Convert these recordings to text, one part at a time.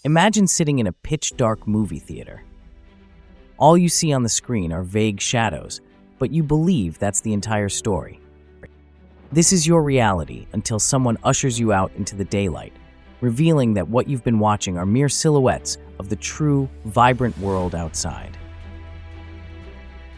Imagine sitting in a pitch-dark movie theater. All you see on the screen are vague shadows, but you believe that's the entire story. This is your reality until someone ushers you out into the daylight, revealing that what you've been watching are mere silhouettes of the true, vibrant world outside.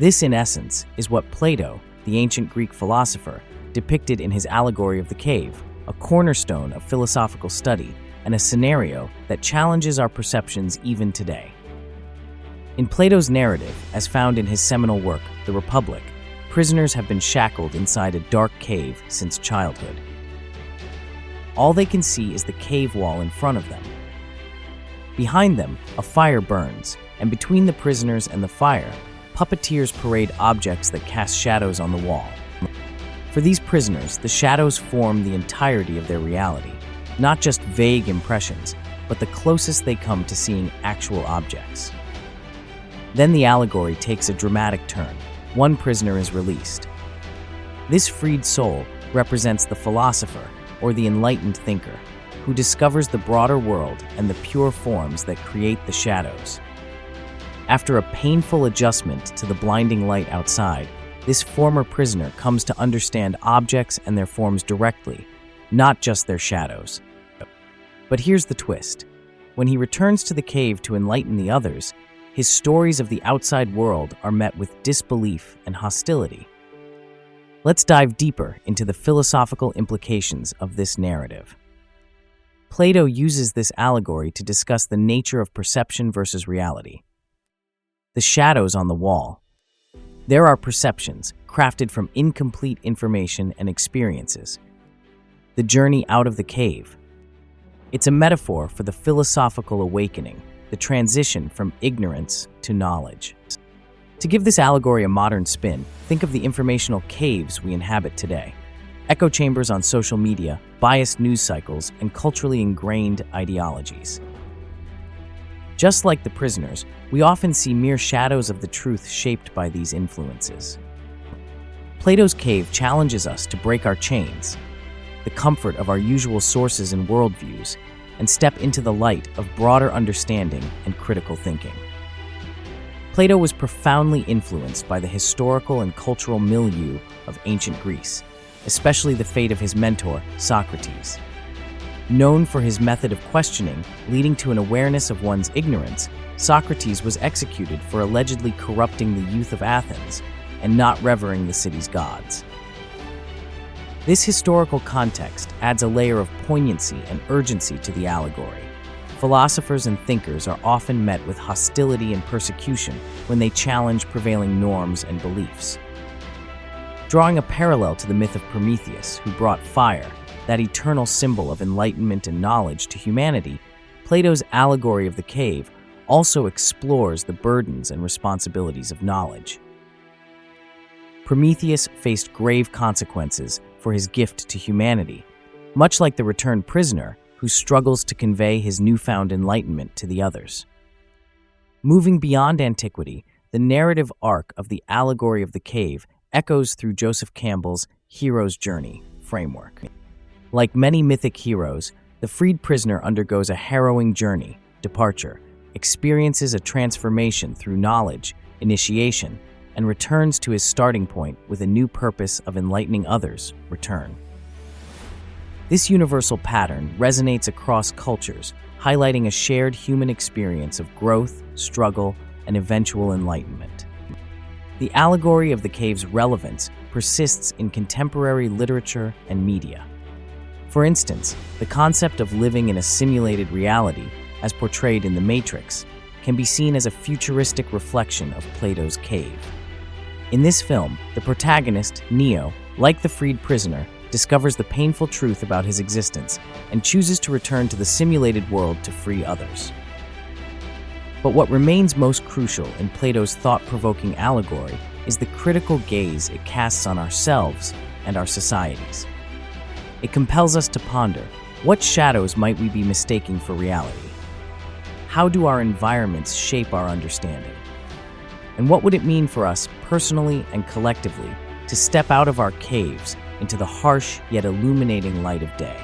This, in essence, is what Plato, the ancient Greek philosopher, depicted in his Allegory of the Cave, a cornerstone of philosophical study and a scenario that challenges our perceptions even today. In Plato's narrative, as found in his seminal work, The Republic, prisoners have been shackled inside a dark cave since childhood. All they can see is the cave wall in front of them. Behind them, a fire burns, and between the prisoners and the fire, puppeteers parade objects that cast shadows on the wall. For these prisoners, the shadows form the entirety of their reality, not just vague impressions, but the closest they come to seeing actual objects. Then the allegory takes a dramatic turn. One prisoner is released. This freed soul represents the philosopher, or the enlightened thinker, who discovers the broader world and the pure forms that create the shadows. After a painful adjustment to the blinding light outside, this former prisoner comes to understand objects and their forms directly, not just their shadows. But here's the twist. When he returns to the cave to enlighten the others, his stories of the outside world are met with disbelief and hostility. Let's dive deeper into the philosophical implications of this narrative. Plato uses this allegory to discuss the nature of perception versus reality. The shadows on the wall. There are perceptions crafted from incomplete information and experiences. The journey out of the cave. It's a metaphor for the philosophical awakening, the transition from ignorance to knowledge. To give this allegory a modern spin, think of the informational caves we inhabit today. Echo chambers on social media, biased news cycles, and culturally ingrained ideologies. Just like the prisoners, we often see mere shadows of the truth shaped by these influences. Plato's cave challenges us to break our chains, the comfort of our usual sources and worldviews, and step into the light of broader understanding and critical thinking. Plato was profoundly influenced by the historical and cultural milieu of ancient Greece, especially the fate of his mentor, Socrates. Known for his method of questioning, leading to an awareness of one's ignorance, Socrates was executed for allegedly corrupting the youth of Athens and not revering the city's gods. This historical context adds a layer of poignancy and urgency to the allegory. Philosophers and thinkers are often met with hostility and persecution when they challenge prevailing norms and beliefs. Drawing a parallel to the myth of Prometheus, who brought fire, that eternal symbol of enlightenment and knowledge, to humanity, Plato's Allegory of the Cave also explores the burdens and responsibilities of knowledge. Prometheus faced grave consequences for his gift to humanity, much like the returned prisoner who struggles to convey his newfound enlightenment to the others. Moving beyond antiquity, the narrative arc of the Allegory of the Cave echoes through Joseph Campbell's hero's journey framework. Like many mythic heroes, the freed prisoner undergoes a harrowing journey, departure, experiences a transformation through knowledge, initiation, and returns to his starting point with a new purpose of enlightening others, return. This universal pattern resonates across cultures, highlighting a shared human experience of growth, struggle, and eventual enlightenment. The Allegory of the Cave's relevance persists in contemporary literature and media. For instance, the concept of living in a simulated reality, as portrayed in The Matrix, can be seen as a futuristic reflection of Plato's cave. In this film, the protagonist, Neo, like the freed prisoner, discovers the painful truth about his existence and chooses to return to the simulated world to free others. But what remains most crucial in Plato's thought-provoking allegory is the critical gaze it casts on ourselves and our societies. It compels us to ponder, what shadows might we be mistaking for reality? How do our environments shape our understanding? And what would it mean for us personally and collectively to step out of our caves into the harsh yet illuminating light of day?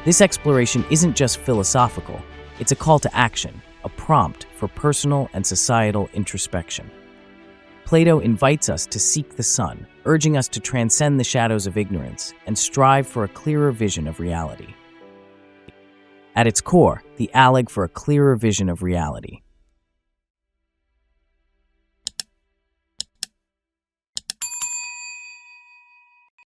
This exploration isn't just philosophical, It's a call to action, a prompt for personal and societal introspection. Plato invites us to seek the sun, urging us to transcend the shadows of ignorance and strive for a clearer vision of reality. At its core, the Allegory for a clearer vision of reality